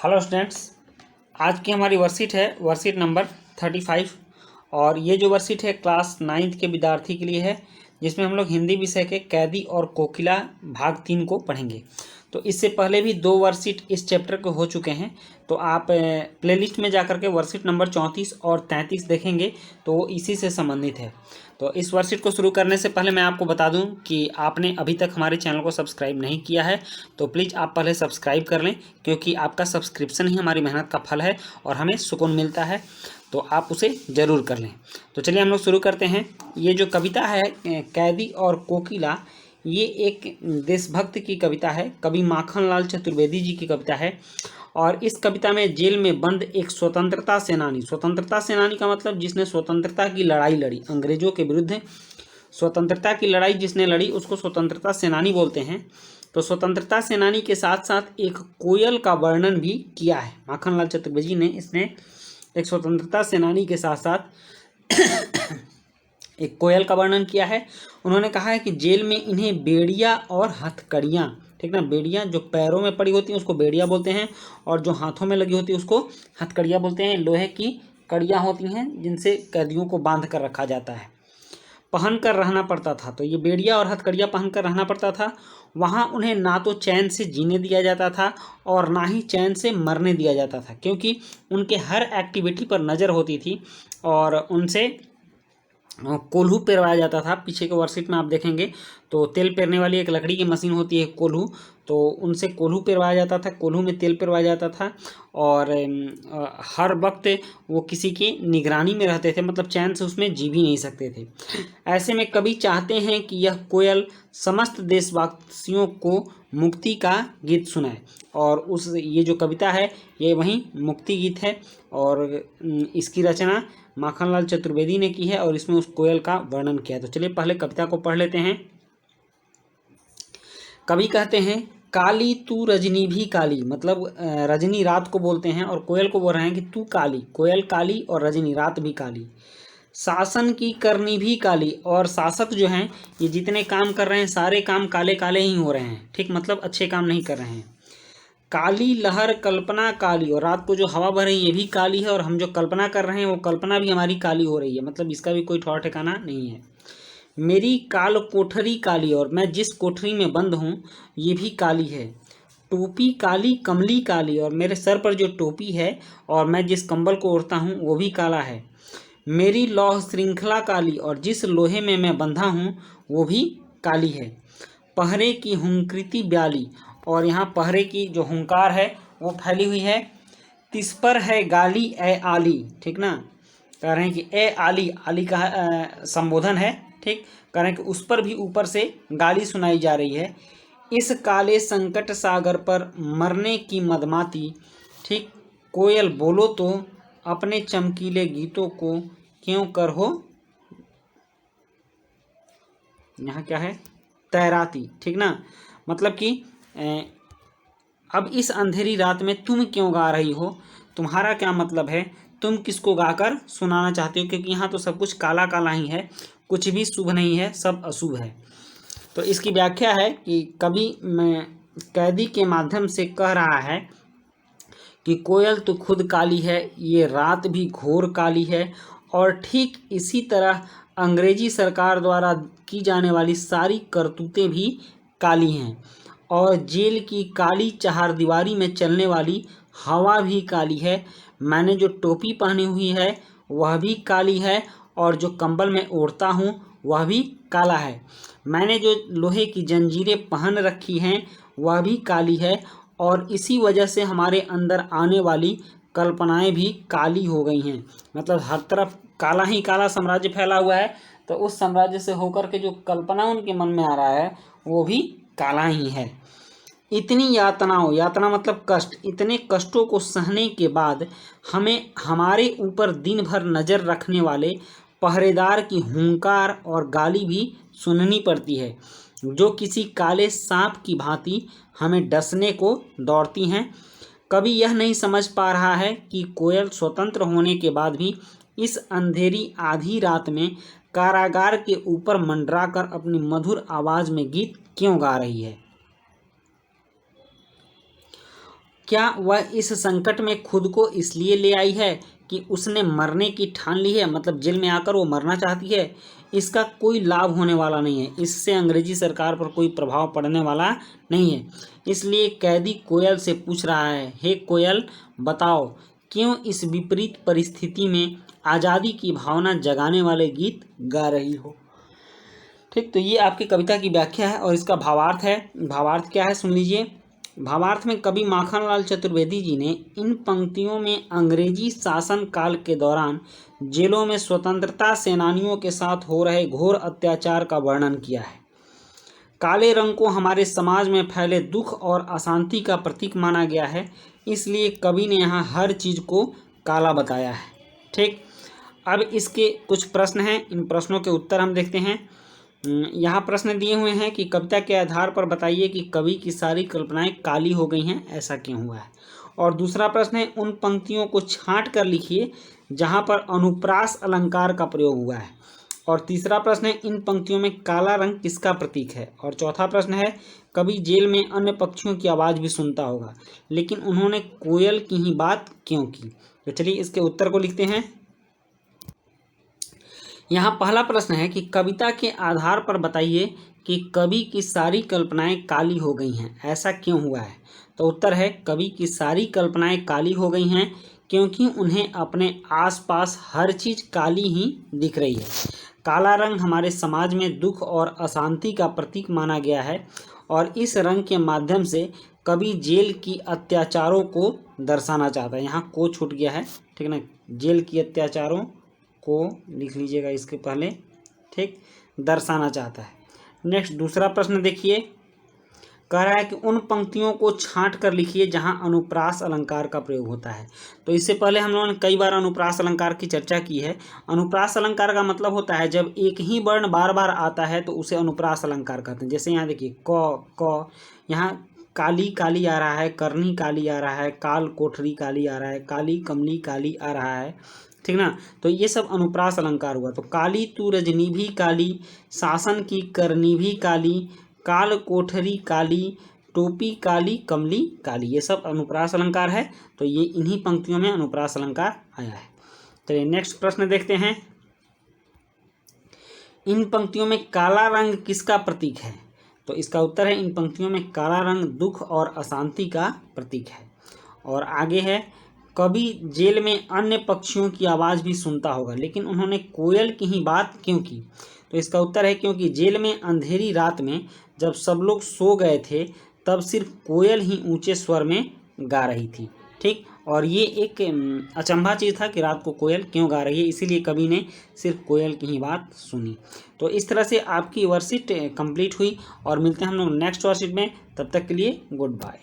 Hello students, आज की हमारी वर्कशीट है वर्कशीट नंबर 35। और ये जो वर्कशीट है क्लास 9th के विद्यार्थी के लिए है, जिसमें हम लोग हिंदी विषय के कैदी और कोकिला भाग 3 को पढ़ेंगे। तो इससे पहले भी 2 वर्कशीट इस चैप्टर के हो चुके हैं, तो आप प्लेलिस्ट में जाकर के वर्कशीट नंबर 34 और 33 देखेंगे, तो वो इसी से संबंधित है। तो इस वर्कशीट को शुरू करने से पहले मैं आपको बता दूं कि आपने अभी तक हमारे चैनल को सब्सक्राइब नहीं किया है, तो प्लीज़ आप पहले सब्सक्राइब कर लें, क्योंकि आपका सब्सक्रिप्शन ही हमारी मेहनत का फल है और हमें सुकून मिलता है, तो आप उसे ज़रूर कर लें। तो चलिए हम लोग शुरू करते हैं। ये जो कविता है कैदी और कोकिला, ये एक देशभक्त की कविता है, कवि माखनलाल चतुर्वेदी जी की कविता है। और इस कविता में जेल में बंद एक स्वतंत्रता सेनानी का मतलब जिसने स्वतंत्रता की लड़ाई लड़ी, अंग्रेजों के विरुद्ध स्वतंत्रता की लड़ाई जिसने लड़ी उसको स्वतंत्रता सेनानी बोलते हैं। तो स्वतंत्रता सेनानी के साथ साथ एक कोयल का वर्णन भी किया है माखनलाल चतुर्वेदी ने। इसने एक स्वतंत्रता सेनानी के साथ साथ एक कोयल का वर्णन किया है। उन्होंने कहा है कि जेल में इन्हें बेड़िया और हथकड़ियाँ, ठीक ना, बेड़ियाँ जो पैरों में पड़ी होती हैं उसको बेड़िया बोलते हैं, और जो हाथों में लगी होती है उसको हथकड़ियाँ बोलते हैं। लोहे की कड़ियाँ होती हैं जिनसे कैदियों को बांध कर रखा जाता है, पहन कर रहना पड़ता था। तो ये बेड़िया और हथकड़ियाँ पहन कर रहना पड़ता था। वहाँ उन्हें ना तो चैन से जीने दिया जाता था और ना ही चैन से मरने दिया जाता था, क्योंकि उनके हर एक्टिविटी पर नज़र होती थी और उनसे कोल्हू पेरवाया जाता था। पीछे के वर्कशीट में आप देखेंगे तो तेल पेरने वाली एक लकड़ी की मशीन होती है कोल्हू, तो उनसे कोल्हू पेरवाया जाता था, कोल्हू में तेल पेरवाया जाता था। और हर वक्त वो किसी की निगरानी में रहते थे, मतलब चैन से उसमें जी भी नहीं सकते थे। ऐसे में कवि चाहते हैं कि यह कोयल समस्त देशवासियों को मुक्ति का गीत सुनाए, और ये जो कविता है ये वहीं मुक्ति गीत है, और इसकी रचना माखनलाल चतुर्वेदी ने की है और इसमें उस कोयल का वर्णन किया है। तो चलिए पहले कविता को पढ़ लेते हैं। कवि कहते हैं, काली तू रजनी भी काली, मतलब रजनी रात को बोलते हैं और कोयल को बोल रहे हैं कि तू काली, कोयल काली और रजनी रात भी काली। शासन की करनी भी काली, और शासक जो हैं ये जितने काम कर रहे हैं सारे काम काले काले ही हो रहे हैं, ठीक, मतलब अच्छे काम नहीं कर रहे हैं। काली लहर कल्पना काली, और रात को जो हवा बह रही है ये भी काली है, और हम जो कल्पना कर रहे हैं वो कल्पना भी हमारी काली हो रही है, मतलब इसका भी कोई ठौर ठिकाना नहीं है। मेरी काल कोठरी काली, और मैं जिस कोठरी में बंद हूँ ये भी काली है। टोपी काली कमली काली, और मेरे सर पर जो टोपी है और मैं जिस कंबल को ओढ़ता हूँ वो भी काला है। मेरी लौह श्रृंखला काली, और जिस लोहे में मैं बंधा हूँ वो भी काली है। पहरे की हुंकृति ब्याली, और यहाँ पहरे की जो हुंकार है वो फैली हुई है। तिस पर है गाली ए आली, ठीक ना, कह रहे हैं कि ए आली, आली का संबोधन है, ठीक, कह रहे हैं कि उस पर भी ऊपर से गाली सुनाई जा रही है। इस काले संकट सागर पर मरने की मदमाती, ठीक, कोयल बोलो तो अपने चमकीले गीतों को क्यों कर हो, यहाँ क्या है, तैराती, ठीक ना, मतलब कि अब इस अंधेरी रात में तुम क्यों गा रही हो, तुम्हारा क्या मतलब है, तुम किसको गाकर सुनाना चाहते हो, क्योंकि यहाँ तो सब कुछ काला काला ही है, कुछ भी शुभ नहीं है, सब अशुभ है। तो इसकी व्याख्या है कि कवि कैदी के माध्यम से कह रहा है कि कोयल तो खुद काली है, ये रात भी घोर काली है, और ठीक इसी तरह अंग्रेजी सरकार द्वारा की जाने वाली सारी करतूतें भी काली हैं, और जेल की काली चहारदीवारी में चलने वाली हवा भी काली है। मैंने जो टोपी पहनी हुई है वह भी काली है, और जो कंबल में ओढ़ता हूँ वह भी काला है। मैंने जो लोहे की जंजीरें पहन रखी हैं वह भी काली है, और इसी वजह से हमारे अंदर आने वाली कल्पनाएं भी काली हो गई हैं। मतलब हर तरफ काला ही काला साम्राज्य फैला हुआ है, तो उस साम्राज्य से होकर के जो कल्पना उनके मन में आ रहा है वो भी काला ही है। इतनी यातनाओं, यातना मतलब कष्ट, इतने कष्टों को सहने के बाद हमें हमारे ऊपर दिन भर नज़र रखने वाले पहरेदार की हुंकार और गाली भी सुननी पड़ती है, जो किसी काले सांप की भांति हमें डसने को दौड़ती हैं। कभी यह नहीं समझ पा रहा है कि कोयल स्वतंत्र होने के बाद भी इस अंधेरी आधी रात में कारागार के ऊपर मंडराकर अपनी मधुर आवाज़ में गीत क्यों गा रही है। क्या वह इस संकट में खुद को इसलिए ले आई है कि उसने मरने की ठान ली है, मतलब जेल में आकर वो मरना चाहती है? इसका कोई लाभ होने वाला नहीं है, इससे अंग्रेजी सरकार पर कोई प्रभाव पड़ने वाला नहीं है। इसलिए कैदी कोयल से पूछ रहा है, हे कोयल, बताओ क्यों इस विपरीत परिस्थिति में आज़ादी की भावना जगाने वाले गीत गा रही हो। ठीक, तो ये आपकी कविता की व्याख्या है और इसका भावार्थ है। भावार्थ क्या है, सुन लीजिए। भावार्थ में कवि माखनलाल चतुर्वेदी जी ने इन पंक्तियों में अंग्रेजी शासन काल के दौरान जेलों में स्वतंत्रता सेनानियों के साथ हो रहे घोर अत्याचार का वर्णन किया है। काले रंग को हमारे समाज में फैले दुख और अशांति का प्रतीक माना गया है, इसलिए कवि ने यहाँ हर चीज़ को काला बताया है। ठीक, अब इसके कुछ प्रश्न हैं, इन प्रश्नों के उत्तर हम देखते हैं। यहाँ प्रश्न दिए हुए हैं कि कविता के आधार पर बताइए कि कवि की सारी कल्पनाएं काली हो गई हैं, ऐसा क्यों हुआ है। और दूसरा प्रश्न है, उन पंक्तियों को छांट कर लिखिए जहाँ पर अनुप्रास अलंकार का प्रयोग हुआ है। और तीसरा प्रश्न है, इन पंक्तियों में काला रंग किसका प्रतीक है। और चौथा प्रश्न है, कवि जेल में अन्य पक्षियों की आवाज़ भी सुनता होगा, लेकिन उन्होंने कोयल की ही बात क्यों की। तो चलिए इसके उत्तर को लिखते हैं। यहाँ पहला प्रश्न है कि कविता के आधार पर बताइए कि कवि की सारी कल्पनाएं काली हो गई हैं, ऐसा क्यों हुआ है। तो उत्तर है, कवि की सारी कल्पनाएं काली हो गई हैं क्योंकि उन्हें अपने आसपास हर चीज़ काली ही दिख रही है। काला रंग हमारे समाज में दुख और अशांति का प्रतीक माना गया है और इस रंग के माध्यम से कवि जेल की अत्याचारों को दर्शाना चाहता है। यहाँ को छूट गया है, ठीक ना, जेल की अत्याचारों को लिख लीजिएगा इसके पहले, ठीक, दर्शाना चाहता है। नेक्स्ट दूसरा प्रश्न देखिए, कह रहा है कि उन पंक्तियों को छांट कर लिखिए जहां अनुप्रास अलंकार का प्रयोग होता है। तो इससे पहले हम लोगों ने कई बार अनुप्रास अलंकार की चर्चा की है। अनुप्रास अलंकार का मतलब होता है जब एक ही वर्ण बार बार आता है तो उसे अनुप्रास अलंकार कहते हैं। जैसे यहाँ देखिए क, यहाँ काली काली आ रहा है, करनी काली आ रहा है, काल कोठरी काली आ रहा है, काली कमली काली आ रहा है, ठीक ना। तो ये सब अनुप्रास अलंकार हुआ। तो काली तू रजनी भी काली, शासन की करनी भी काली, काल कोठरी काली, टोपी काली, कमली काली, ये सब अनुप्रास अलंकार है। तो ये इन्हीं पंक्तियों में अनुप्रास अलंकार आया है। चलिए नेक्स्ट प्रश्न देखते हैं, इन पंक्तियों में काला रंग किसका प्रतीक है। तो इसका उत्तर है, इन पंक्तियों में काला रंग दुख और अशांति का प्रतीक है। और आगे है, कवि जेल में अन्य पक्षियों की आवाज़ भी सुनता होगा, लेकिन उन्होंने कोयल की ही बात क्यों की। तो इसका उत्तर है, क्योंकि जेल में अंधेरी रात में जब सब लोग सो गए थे तब सिर्फ कोयल ही ऊंचे स्वर में गा रही थी। ठीक, और ये एक अचंभा चीज़ था कि रात को कोयल क्यों गा रही है, इसीलिए कवि ने सिर्फ कोयल की ही बात सुनी। तो इस तरह से आपकी वर्कशीट कंप्लीट हुई और मिलते हैं हम लोग नेक्स्ट वर्कशीट में। तब तक के लिए गुड बाय।